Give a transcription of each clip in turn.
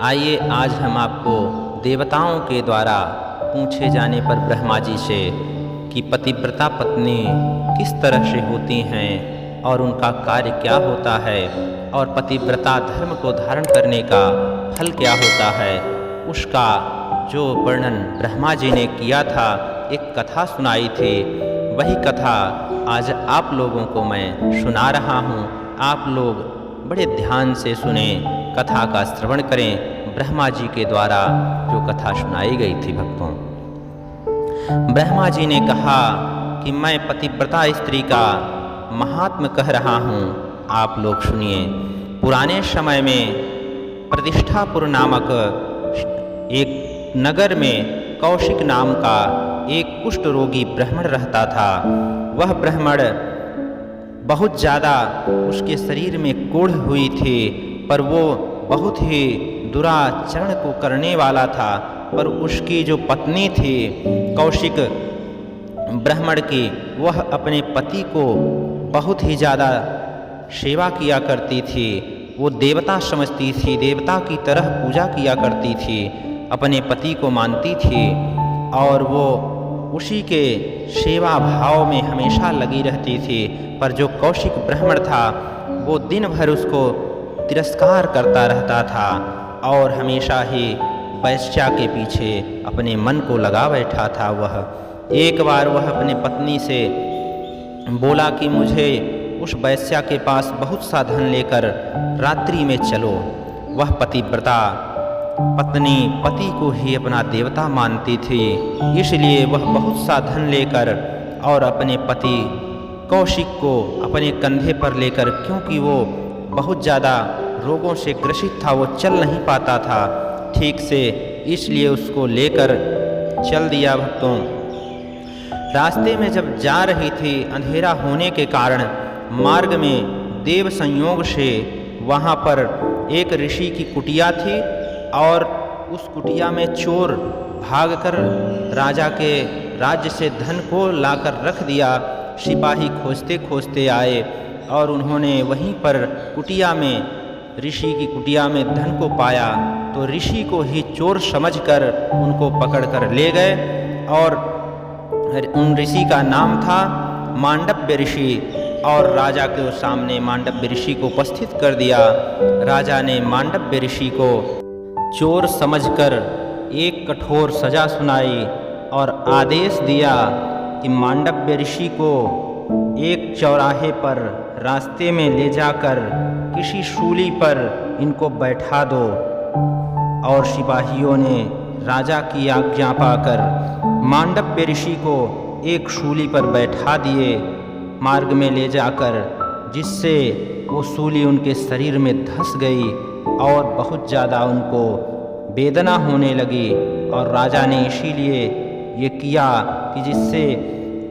आइए आज हम आपको देवताओं के द्वारा पूछे जाने पर ब्रह्मा जी से कि पतिव्रता पत्नी किस तरह से होती हैं और उनका कार्य क्या होता है और पतिव्रता धर्म को धारण करने का फल क्या होता है, उसका जो वर्णन ब्रह्मा जी ने किया था, एक कथा सुनाई थी। वही कथा आज आप लोगों को मैं सुना रहा हूँ। आप लोग बड़े ध्यान से सुने, कथा का श्रवण करें। ब्रह्मा जी के द्वारा जो कथा सुनाई गई थी भक्तों, ब्रह्मा जी ने कहा कि मैं पतिव्रता स्त्री का महात्म्य कह रहा हूँ, आप लोग सुनिए। पुराने समय में प्रतिष्ठापुर नामक एक नगर में कौशिक नाम का एक कुष्ठ रोगी ब्राह्मण रहता था। वह ब्राह्मण बहुत ज़्यादा उसके शरीर में कोढ़ हुई थी, पर वो बहुत ही दुराचरण को करने वाला था। पर उसकी जो पत्नी थी कौशिक ब्राह्मण की, वह अपने पति को बहुत ही ज़्यादा सेवा किया करती थी। वो देवता समझती थी, देवता की तरह पूजा किया करती थी, अपने पति को मानती थी और वो उसी के सेवा भाव में हमेशा लगी रहती थी। पर जो कौशिक ब्राह्मण था वो दिन भर उसको तिरस्कार करता रहता था और हमेशा ही वैश्या के पीछे अपने मन को लगा बैठा था। वह एक बार वह अपने पत्नी से बोला कि मुझे उस वैश्या के पास बहुत सा धन लेकर रात्रि में चलो। वह पतिव्रता पत्नी पति को ही अपना देवता मानती थी, इसलिए वह बहुत सा धन लेकर और अपने पति कौशिक को अपने कंधे पर लेकर, क्योंकि वो बहुत ज़्यादा रोगों से ग्रसित था, वो चल नहीं पाता था ठीक से, इसलिए उसको लेकर चल दिया। भक्तों, रास्ते में जब जा रही थी, अंधेरा होने के कारण मार्ग में देव संयोग से वहाँ पर एक ऋषि की कुटिया थी और उस कुटिया में चोर भागकर राजा के राज्य से धन को लाकर रख दिया। सिपाही खोजते खोजते आए और उन्होंने वहीं पर कुटिया में, ऋषि की कुटिया में धन को पाया, तो ऋषि को ही चोर समझकर उनको पकड़कर ले गए। और उन ऋषि का नाम था मांडव्य ऋषि, और राजा के सामने मांडव्य ऋषि को उपस्थित कर दिया। राजा ने मांडव्य ऋषि को चोर समझकर एक कठोर सजा सुनाई और आदेश दिया कि मांडव्य ऋषि को एक चौराहे पर रास्ते में ले जाकर किसी सूली पर इनको बैठा दो। और सिपाहियों ने राजा की आज्ञा पाकर मांडव्य ऋषि को एक सूली पर बैठा दिए मार्ग में ले जाकर, जिससे वो सूली उनके शरीर में धंस गई और बहुत ज़्यादा उनको वेदना होने लगी। और राजा ने इसीलिए ये किया कि जिससे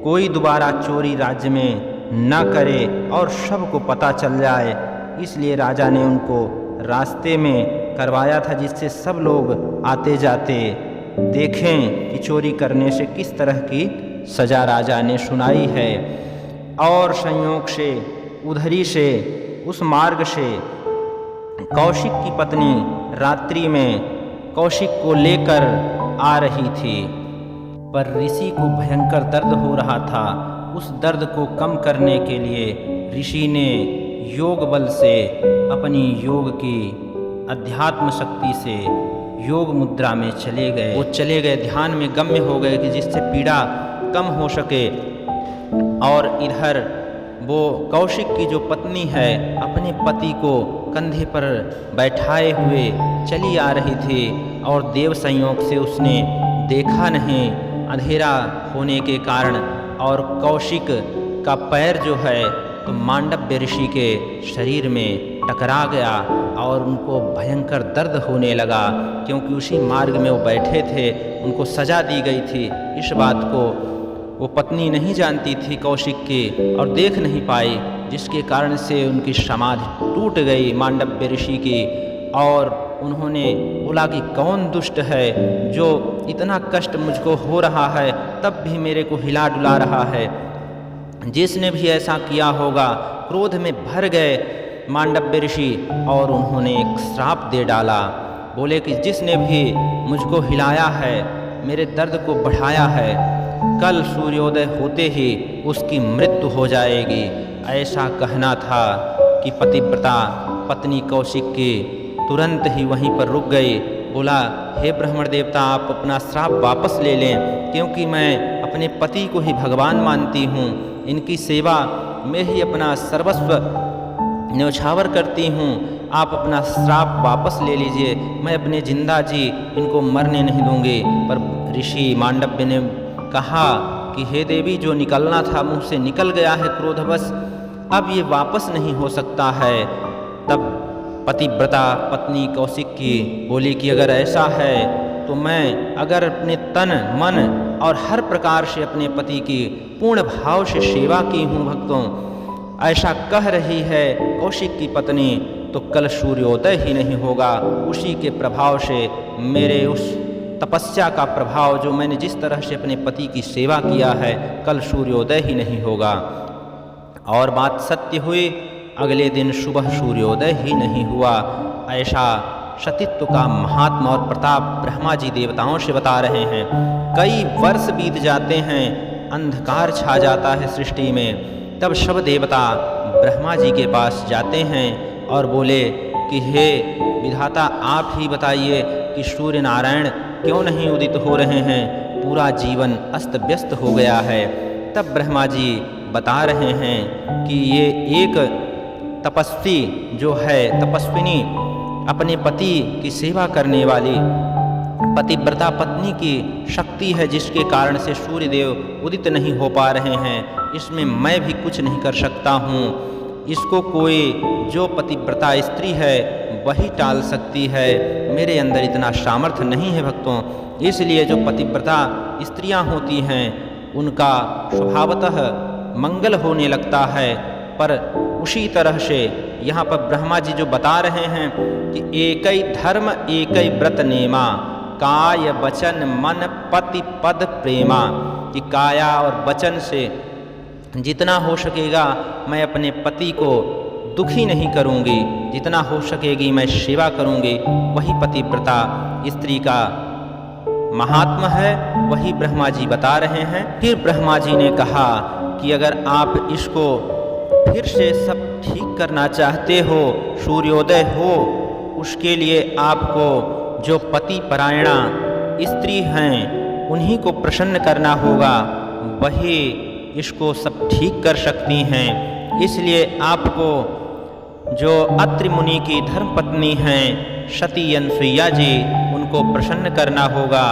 कोई दोबारा चोरी राज्य में न करे और सबको पता चल जाए, इसलिए राजा ने उनको रास्ते में करवाया था, जिससे सब लोग आते जाते देखें कि चोरी करने से किस तरह की सज़ा राजा ने सुनाई है। और संयोग से उधरी से उस मार्ग से कौशिक की पत्नी रात्रि में कौशिक को लेकर आ रही थी, पर ऋषि को भयंकर दर्द हो रहा था। उस दर्द को कम करने के लिए ऋषि ने योग बल से, अपनी योग की अध्यात्म शक्ति से योग मुद्रा में चले गए। वो चले गए, ध्यान में गम्य हो गए कि जिससे पीड़ा कम हो सके। और इधर वो कौशिक की जो पत्नी है अपने पति को कंधे पर बैठाए हुए चली आ रही थी, और देव संयोग से उसने देखा नहीं अंधेरा होने के कारण, और कौशिक का पैर जो है तो मांडव्य ऋषि के शरीर में टकरा गया और उनको भयंकर दर्द होने लगा, क्योंकि उसी मार्ग में वो बैठे थे, उनको सजा दी गई थी। इस बात को वो पत्नी नहीं जानती थी कौशिक की और देख नहीं पाई, जिसके कारण से उनकी समाधि टूट गई मांडव्य ऋषि की। और उन्होंने बोला कि कौन दुष्ट है जो इतना कष्ट मुझको हो रहा है तब भी मेरे को हिला डुला रहा है। जिसने भी ऐसा किया होगा, क्रोध में भर गए मांडव्य ऋषि और उन्होंने एक श्राप दे डाला। बोले कि जिसने भी मुझको हिलाया है, मेरे दर्द को बढ़ाया है, कल सूर्योदय होते ही उसकी मृत्यु हो जाएगी। ऐसा कहना था कि पतिव्रता पत्नी कौशिक की तुरंत ही वहीं पर रुक गई। बोला, हे ब्राह्मण देवता, आप अपना श्राप वापस ले लें, क्योंकि मैं अपने पति को ही भगवान मानती हूँ। इनकी सेवा में ही अपना सर्वस्व न्यौछावर करती हूँ। आप अपना श्राप वापस ले लीजिए, मैं अपने जिंदा जी इनको मरने नहीं दूंगी। पर ऋषि मांडव्य ने कहा कि हे देवी, जो निकलना था मुँह से निकल गया है क्रोधवश, अब ये वापस नहीं हो सकता है। तब पतिव्रता पत्नी कौशिक की बोली कि अगर ऐसा है तो मैं अगर अपने तन मन और हर प्रकार से अपने पति की पूर्ण भाव से सेवा की हूँ भक्तों, ऐसा कह रही है कौशिक की पत्नी, तो कल सूर्योदय ही नहीं होगा। उसी के प्रभाव से, मेरे उस तपस्या का प्रभाव, जो मैंने जिस तरह से अपने पति की सेवा किया है, कल सूर्योदय ही नहीं होगा। और बात सत्य हुई। अगले दिन सुबह सूर्योदय ही नहीं हुआ। ऐसा सतीत्व का महात्मा और प्रताप ब्रह्मा जी देवताओं से बता रहे हैं। कई वर्ष बीत जाते हैं, अंधकार छा जाता है सृष्टि में। तब सब देवता ब्रह्मा जी के पास जाते हैं और बोले कि हे विधाता, आप ही बताइए कि सूर्य नारायण क्यों नहीं उदित हो रहे हैं, पूरा जीवन अस्त व्यस्त हो गया है। तब ब्रह्मा जी बता रहे हैं कि ये एक तपस्वी जो है, तपस्विनी, अपने पति की सेवा करने वाली पतिव्रता पत्नी की शक्ति है, जिसके कारण से सूर्यदेव उदित नहीं हो पा रहे हैं। इसमें मैं भी कुछ नहीं कर सकता हूँ। इसको कोई जो पतिव्रता स्त्री है वही टाल सकती है। मेरे अंदर इतना सामर्थ्य नहीं है भक्तों। इसलिए जो पतिव्रता स्त्रियाँ होती हैं उनका स्वभावतः मंगल होने लगता है। पर उसी तरह से यहाँ पर ब्रह्मा जी जो बता रहे हैं कि एकई धर्म एकई व्रत नेमा, काय वचन मन पति पद प्रेमा, कि काया और वचन से जितना हो सकेगा मैं अपने पति को दुखी नहीं करूँगी, जितना हो सकेगी मैं सेवा करूँगी। वही पतिव्रता स्त्री का महात्मा है, वही ब्रह्मा जी बता रहे हैं। फिर ब्रह्मा जी ने कहा कि अगर आप इसको फिर से सब ठीक करना चाहते हो, सूर्योदय हो, उसके लिए आपको जो पति परायणा स्त्री हैं उन्हीं को प्रसन्न करना होगा, वही इसको सब ठीक कर सकती हैं। इसलिए आपको जो अत्रि मुनि की धर्मपत्नी हैं सती अनसुईया जी, उनको प्रसन्न करना होगा।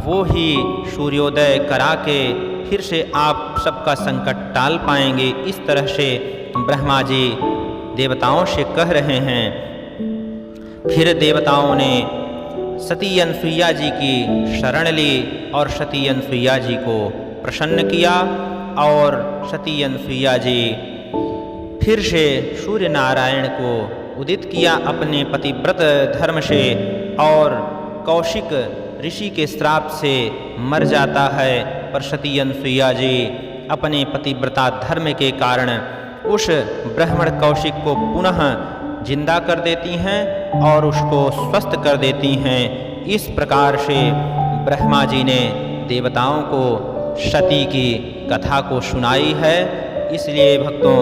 वो ही सूर्योदय करा के फिर से आप सबका संकट टाल पाएंगे। इस तरह से ब्रह्मा जी देवताओं से कह रहे हैं। फिर देवताओं ने सती अनसुईया जी की शरण ली और सती अनसुईया जी को प्रसन्न किया। और सती अनसुईया जी फिर से सूर्य नारायण को उदित किया अपने पतिव्रत धर्म से, और कौशिक ऋषि के श्राप से मर जाता है। पर सती अनसुईया जी अपने पतिव्रता धर्म के कारण उस ब्राह्मण कौशिक को पुनः जिंदा कर देती हैं और उसको स्वस्थ कर देती हैं। इस प्रकार से ब्रह्मा जी ने देवताओं को सती की कथा को सुनाई है। इसलिए भक्तों,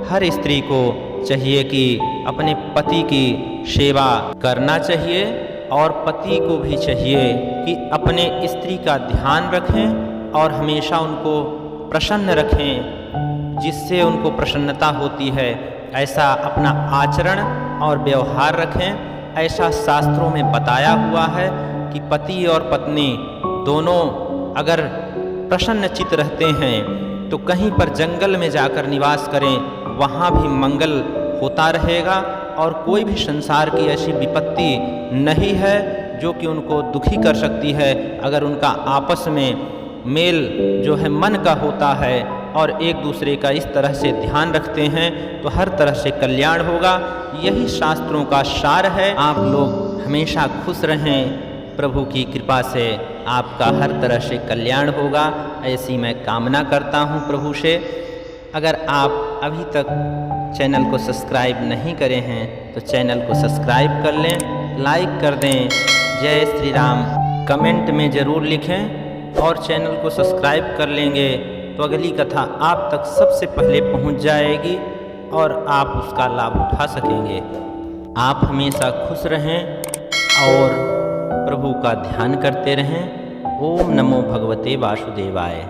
हर स्त्री को चाहिए कि अपने पति की सेवा करना चाहिए, और पति को भी चाहिए कि अपने स्त्री का ध्यान रखें और हमेशा उनको प्रसन्न रखें, जिससे उनको प्रसन्नता होती है। ऐसा अपना आचरण और व्यवहार रखें। ऐसा शास्त्रों में बताया हुआ है कि पति और पत्नी दोनों अगर प्रसन्न चित्त रहते हैं तो कहीं पर जंगल में जाकर निवास करें, वहाँ भी मंगल होता रहेगा। और कोई भी संसार की ऐसी विपत्ति नहीं है जो कि उनको दुखी कर सकती है। अगर उनका आपस में मेल जो है मन का होता है और एक दूसरे का इस तरह से ध्यान रखते हैं तो हर तरह से कल्याण होगा। यही शास्त्रों का सार है। आप लोग हमेशा खुश रहें, प्रभु की कृपा से आपका हर तरह से कल्याण होगा, ऐसी मैं कामना करता हूँ प्रभु से। अगर आप अभी तक चैनल को सब्सक्राइब नहीं करे हैं तो चैनल को सब्सक्राइब कर लें लाइक कर दें। जय श्री राम कमेंट में ज़रूर लिखें और चैनल को सब्सक्राइब कर लेंगे तो अगली कथा आप तक सबसे पहले पहुंच जाएगी और आप उसका लाभ उठा सकेंगे। आप हमेशा खुश रहें और प्रभु का ध्यान करते रहें। ओम नमो भगवते वासुदेवाय।